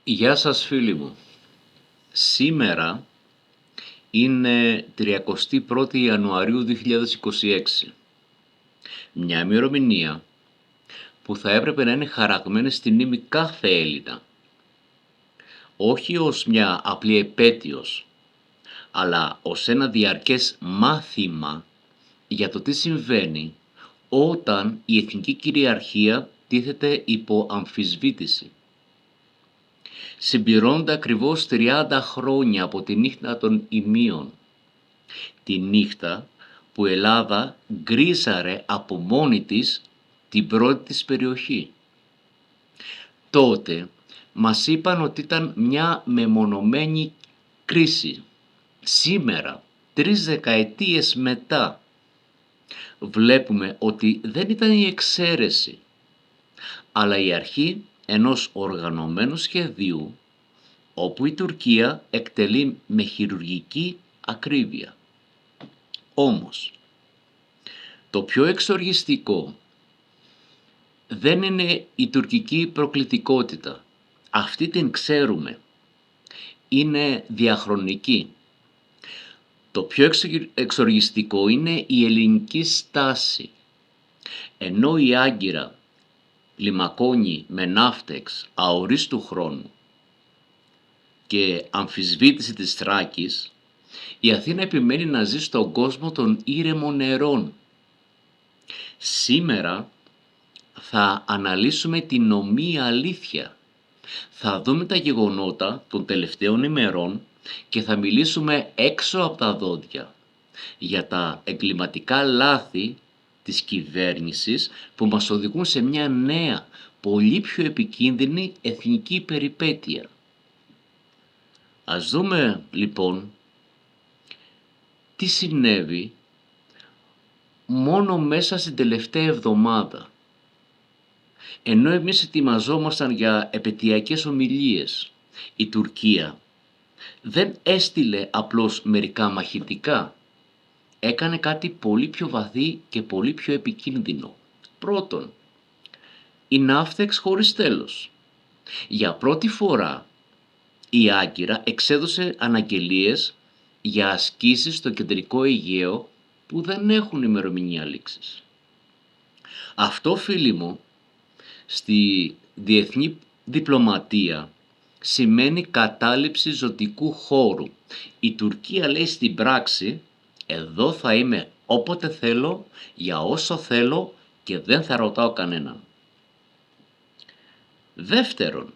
Γεια σας φίλοι μου. Σήμερα είναι 31η Ιανουαρίου 2026. Μια ημερομηνία που θα έπρεπε να είναι χαραγμένη στη μνήμη κάθε Έλληνα. Όχι ως μια απλή επέτειος, αλλά ως ένα διαρκές μάθημα για το τι συμβαίνει όταν η εθνική κυριαρχία τίθεται υπό αμφισβήτηση. Συμπληρώνονται ακριβώς 30 χρόνια από τη νύχτα των Ιμείων. Τη νύχτα που η Ελλάδα γκρίζαρε από μόνη της την πρώτη της περιοχή. Τότε μας είπαν ότι ήταν μια μεμονωμένη κρίση. Σήμερα, 3 δεκαετίες μετά, βλέπουμε ότι δεν ήταν η εξαίρεση, αλλά η αρχή ενός οργανωμένου σχεδίου όπου η Τουρκία εκτελεί με χειρουργική ακρίβεια. Όμως, το πιο εξοργιστικό δεν είναι η τουρκική προκλητικότητα. Αυτή την ξέρουμε. Είναι διαχρονική. Το πιο εξοργιστικό είναι η ελληνική στάση. Ενώ η Άγκυρα λιμακώνει με ναύτεξ αορίστου χρόνου και αμφισβήτηση της Θράκης, η Αθήνα επιμένει να ζει στον κόσμο των ήρεμων νερών. Σήμερα θα αναλύσουμε την ομοία αλήθεια. Θα δούμε τα γεγονότα των τελευταίων ημερών και θα μιλήσουμε έξω από τα δόντια για τα εγκληματικά λάθη της κυβέρνησης που μας οδηγούν σε μια νέα, πολύ πιο επικίνδυνη εθνική περιπέτεια. Ας δούμε λοιπόν τι συνέβη μόνο μέσα στην τελευταία εβδομάδα. Ενώ εμείς ετοιμαζόμασταν για επαιτειακές ομιλίες, η Τουρκία δεν έστειλε απλώς μερικά μαχητικά. Έκανε κάτι πολύ πιο βαθύ και πολύ πιο επικίνδυνο. Πρώτον, η ναύτεξ χωρίς τέλος. Για πρώτη φορά η Άγκυρα εξέδωσε αναγγελίες για ασκήσεις στο κεντρικό Αιγαίο που δεν έχουν ημερομηνία λήξης. Αυτό, φίλοι μου, στη διεθνή διπλωματία σημαίνει κατάληψη ζωτικού χώρου. Η Τουρκία λέει στην πράξη, εδώ θα είμαι όποτε θέλω, για όσο θέλω και δεν θα ρωτάω κανέναν. Δεύτερον,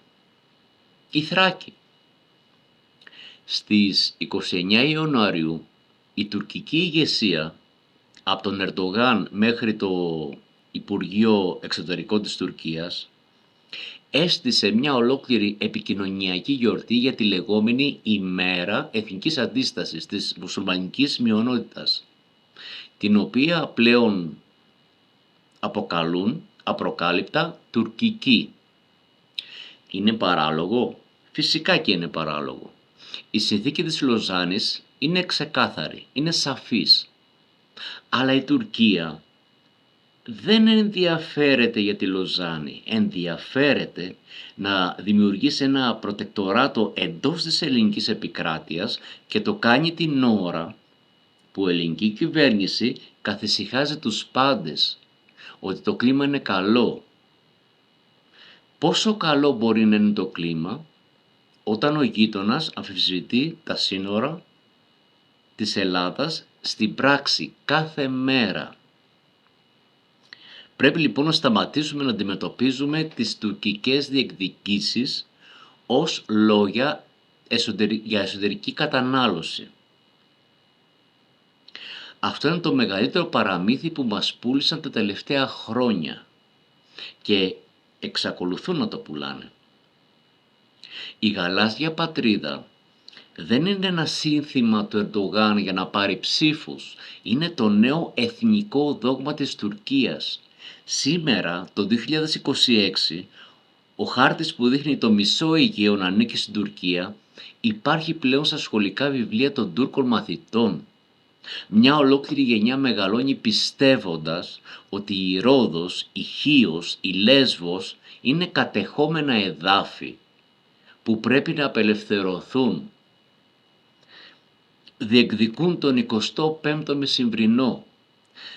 η Θράκη. Στις 29 Ιανουαρίου η τουρκική ηγεσία, από τον Ερντογάν μέχρι το Υπουργείο Εξωτερικών της Τουρκίας, έστησε μια ολόκληρη επικοινωνιακή γιορτή για τη λεγόμενη ημέρα εθνικής αντίστασης της μουσουλμανικής μειονότητας, την οποία πλέον αποκαλούν απροκάλυπτα τουρκική. Είναι παράλογο? Φυσικά και είναι παράλογο. Η συνθήκη της Λοζάνης είναι ξεκάθαρη, είναι σαφής. Αλλά η Τουρκία δεν ενδιαφέρεται για τη Λοζάνη. Ενδιαφέρεται να δημιουργήσει ένα προτεκτοράτο εντός της ελληνικής επικράτειας και το κάνει την ώρα που η ελληνική κυβέρνηση καθησυχάζει τους πάντες ότι το κλίμα είναι καλό. Πόσο καλό μπορεί να είναι το κλίμα όταν ο γείτονας αμφισβητεί τα σύνορα της Ελλάδας στην πράξη κάθε μέρα? Πρέπει λοιπόν να σταματήσουμε να αντιμετωπίζουμε τις τουρκικές διεκδικήσεις ως λόγια για εσωτερική κατανάλωση. Αυτό είναι το μεγαλύτερο παραμύθι που μας πούλησαν τα τελευταία χρόνια και εξακολουθούν να το πουλάνε. Η γαλάζια πατρίδα δεν είναι ένα σύνθημα του Ερντογάν για να πάρει ψήφους. Είναι το νέο εθνικό δόγμα της Τουρκίας. Σήμερα, το 2026, ο χάρτης που δείχνει το μισό Αιγαίο να ανήκει στην Τουρκία υπάρχει πλέον στα σχολικά βιβλία των Τούρκων μαθητών. Μια ολόκληρη γενιά μεγαλώνει πιστεύοντας ότι η Ρόδος, η Χίος, η Λέσβος είναι κατεχόμενα εδάφη που πρέπει να απελευθερωθούν. Διεκδικούν τον 25ο μεσημβρινό.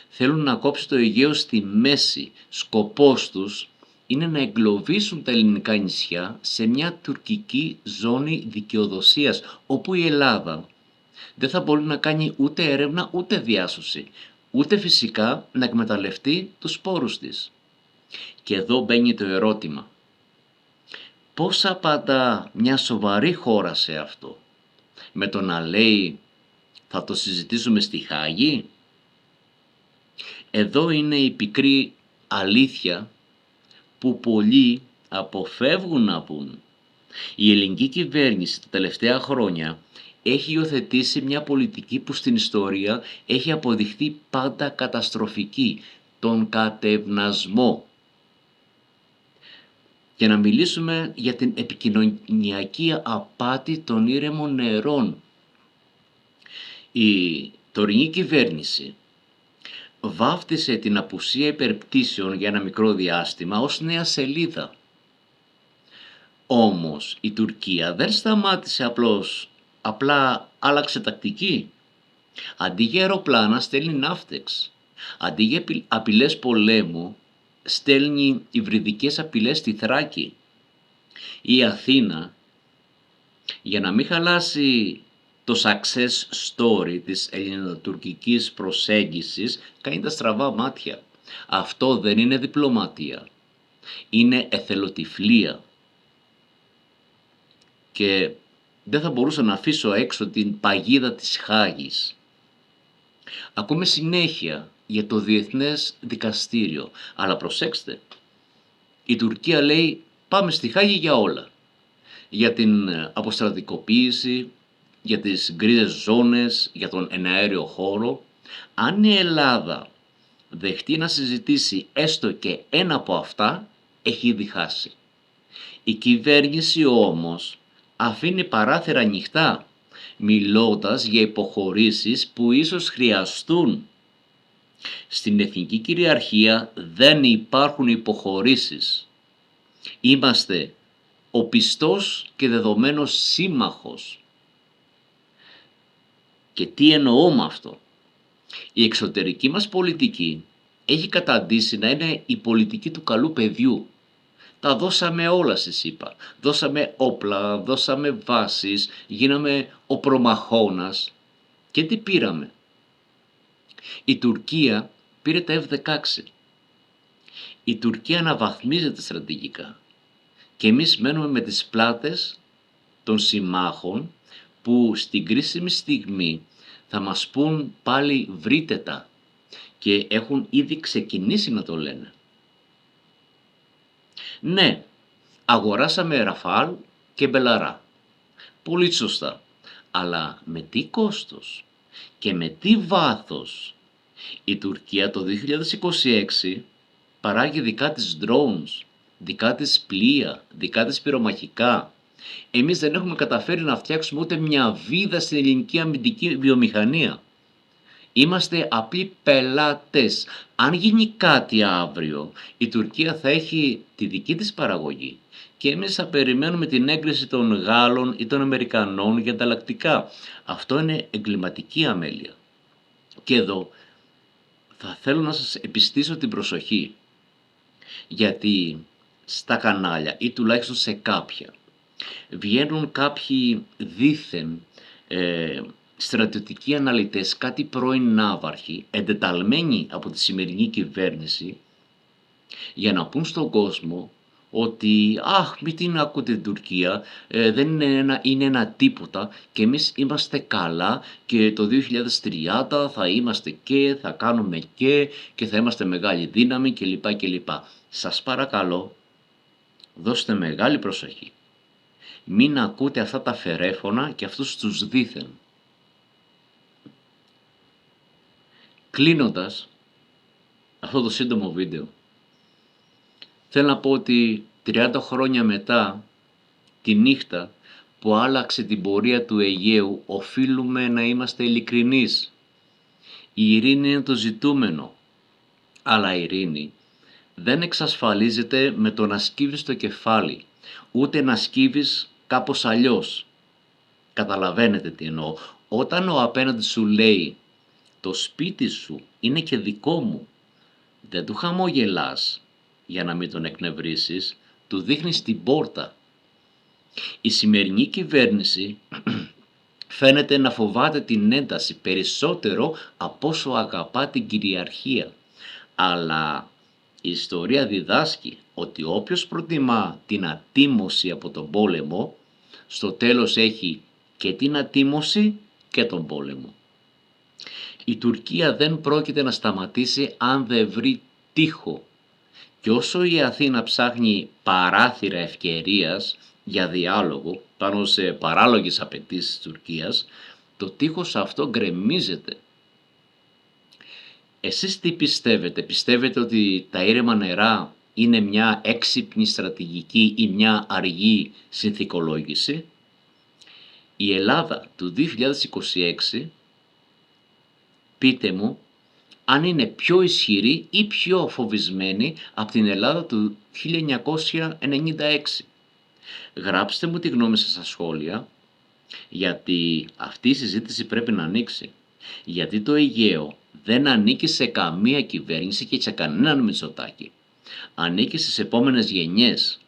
Θέλουν να κόψουν το Αιγαίο στη μέση. Σκοπός τους είναι να εγκλωβίσουν τα ελληνικά νησιά σε μια τουρκική ζώνη δικαιοδοσίας, όπου η Ελλάδα δεν θα μπορεί να κάνει ούτε έρευνα ούτε διάσωση, ούτε φυσικά να εκμεταλλευτεί τους πόρους της. Και εδώ μπαίνει το ερώτημα. Πώς απαντά μια σοβαρή χώρα σε αυτό? Με το να λέει θα το συζητήσουμε στη Χάγη? Εδώ είναι η πικρή αλήθεια που πολλοί αποφεύγουν να πούν. Η ελληνική κυβέρνηση τα τελευταία χρόνια έχει υιοθετήσει μια πολιτική που στην ιστορία έχει αποδειχθεί πάντα καταστροφική, τον κατευνασμό. Για να μιλήσουμε για την επικοινωνιακή απάτη των ήρεμων νερών. Η τωρινή κυβέρνηση βάφτισε την απουσία υπερπτήσεων για ένα μικρό διάστημα ως νέα σελίδα. Όμως η Τουρκία δεν σταμάτησε απλά άλλαξε τακτική. Αντί για αεροπλάνα στέλνει ναύτεξ. Αντί για απειλές πολέμου στέλνει υβριδικές απειλές στη Θράκη. Η Αθήνα, για να μην χαλάσει το success story της ελληνοτουρκικής προσέγγισης, κάνει τα στραβά μάτια. Αυτό δεν είναι διπλωματία. Είναι εθελοτυφλία. Και δεν θα μπορούσα να αφήσω έξω την παγίδα της Χάγης. Ακούμε συνέχεια για το Διεθνές Δικαστήριο. Αλλά προσέξτε, η Τουρκία λέει πάμε στη Χάγη για όλα. Για την αποστρατικοποίηση, για τις γκρίζες ζώνες, για τον εναέριο χώρο. Αν η Ελλάδα δεχτεί να συζητήσει έστω και ένα από αυτά, έχει ήδη χάσει. Η κυβέρνηση όμως αφήνει παράθυρα ανοιχτά, μιλώντας για υποχωρήσεις που ίσως χρειαστούν. Στην εθνική κυριαρχία δεν υπάρχουν υποχωρήσεις. Είμαστε ο πιστός και δεδομένος σύμμαχος. Και τι εννοώ με αυτό? Η εξωτερική μας πολιτική έχει καταντήσει να είναι η πολιτική του καλού παιδιού. Τα δώσαμε όλα στη ΣΥΠΑ. Δώσαμε όπλα, δώσαμε βάσεις, γίναμε ο προμαχώνας. Και τι πήραμε? Η Τουρκία πήρε τα F-16. Η Τουρκία αναβαθμίζεται στρατηγικά. Και εμείς μένουμε με τις πλάτες των συμμάχων που στην κρίσιμη στιγμή θα μας πούν πάλι βρείτε τα, και έχουν ήδη ξεκινήσει να το λένε. Ναι, αγοράσαμε Ραφάλ και Μπελαρά. Πολύ σωστά. Αλλά με τι κόστος και με τι βάθος? Η Τουρκία το 2026 παράγει δικά της drones, δικά της πλοία, δικά της πυρομαχικά. Εμείς δεν έχουμε καταφέρει να φτιάξουμε ούτε μια βίδα στην ελληνική αμυντική βιομηχανία. Είμαστε απλοί πελάτες. Αν γίνει κάτι αύριο, η Τουρκία θα έχει τη δική της παραγωγή και εμείς θα περιμένουμε την έγκριση των Γάλλων ή των Αμερικανών για ανταλλακτικά. Αυτό είναι εγκληματική αμέλεια. Και εδώ θα θέλω να σας επιστήσω την προσοχή, γιατί στα κανάλια ή τουλάχιστον σε κάποια βγαίνουν κάποιοι δήθεν στρατιωτικοί αναλυτές, κάτι πρώην ναύαρχοι, εντεταλμένοι από τη σημερινή κυβέρνηση, για να πούν στον κόσμο ότι μην την ακούτε την Τουρκία, δεν είναι ένα τίποτα και εμείς είμαστε καλά και το 2030 θα είμαστε και θα κάνουμε και θα είμαστε μεγάλη δύναμη κλπ. Σας παρακαλώ, δώστε μεγάλη προσοχή. Μην ακούτε αυτά τα φερέφωνα και αυτούς τους δήθεν. Κλείνοντας αυτό το σύντομο βίντεο, θέλω να πω ότι 30 χρόνια μετά τη νύχτα που άλλαξε την πορεία του Αιγαίου, οφείλουμε να είμαστε ειλικρινείς. Η ειρήνη είναι το ζητούμενο, αλλά η ειρήνη δεν εξασφαλίζεται με το να σκύβεις το κεφάλι, ούτε να σκύβεις κάπως αλλιώς. Καταλαβαίνετε τι εννοώ. Όταν ο απέναντι σου λέει το σπίτι σου είναι και δικό μου, δεν του χαμογελάς για να μην τον εκνευρίσεις, του δείχνεις την πόρτα. Η σημερινή κυβέρνηση φαίνεται να φοβάται την ένταση περισσότερο από όσο αγαπά την κυριαρχία. Αλλά η ιστορία διδάσκει ότι όποιος προτιμά την ατίμωση από τον πόλεμο, στο τέλος έχει και την ατίμωση και τον πόλεμο. Η Τουρκία δεν πρόκειται να σταματήσει αν δεν βρει τοίχο. Και όσο η Αθήνα ψάχνει παράθυρα ευκαιρίας για διάλογο πάνω σε παράλογες απαιτήσεις της Τουρκίας, το τείχος αυτό γκρεμίζεται. Εσείς τι πιστεύετε? Πιστεύετε ότι τα ήρεμα νερά είναι μια έξυπνη στρατηγική ή μια αργή συνθηκολόγηση? Η Ελλάδα του 2026, πείτε μου, αν είναι πιο ισχυρή ή πιο φοβισμένη από την Ελλάδα του 1996. Γράψτε μου τη γνώμη σας στα σχόλια, γιατί αυτή η συζήτηση πρέπει να ανοίξει. Γιατί το Αιγαίο δεν ανήκει σε καμία κυβέρνηση και σε κανέναν Μητσοτάκη. Ανήκει στις επόμενες γενιές.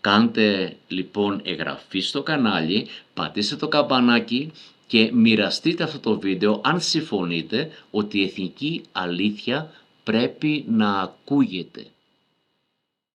Κάντε λοιπόν εγγραφή στο κανάλι, πατήστε το καμπανάκι και μοιραστείτε αυτό το βίντεο αν συμφωνείτε ότι η εθνική αλήθεια πρέπει να ακούγεται.